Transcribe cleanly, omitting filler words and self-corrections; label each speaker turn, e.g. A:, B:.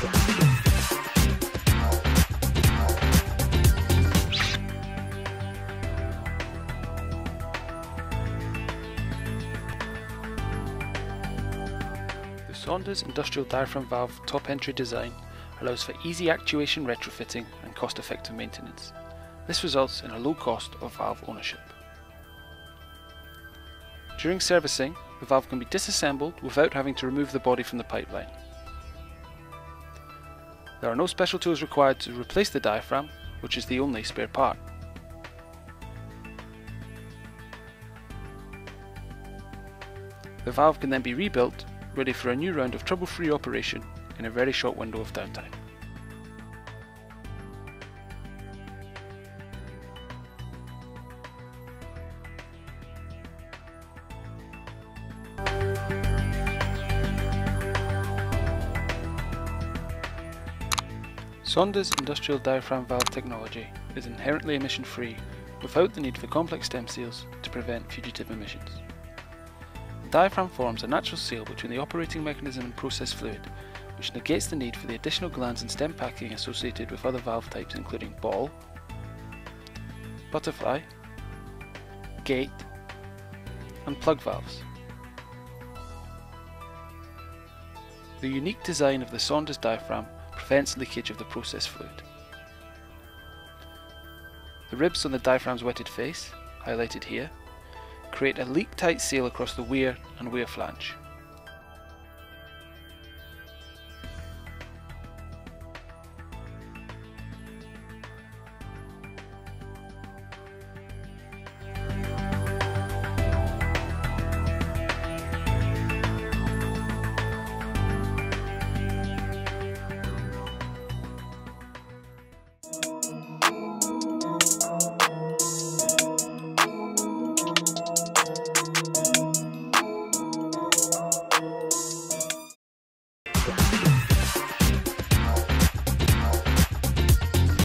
A: The Saunders industrial diaphragm valve top entry design allows for easy actuation retrofitting and cost-effective maintenance. This results in a low cost of valve ownership. During servicing, the valve can be disassembled without having to remove the body from the pipeline. There are no special tools required to replace the diaphragm, which is the only spare part. The valve can then be rebuilt, ready for a new round of trouble-free operation in a very short window of downtime. Saunders industrial diaphragm valve technology is inherently emission-free without the need for complex stem seals to prevent fugitive emissions. The diaphragm forms a natural seal between the operating mechanism and process fluid, which negates the need for the additional glands and stem packing associated with other valve types including ball, butterfly, gate, and plug valves. The unique design of the Saunders diaphragm prevents leakage of the process fluid. The ribs on the diaphragm's wetted face, highlighted here, create a leak-tight seal across the weir and weir flange.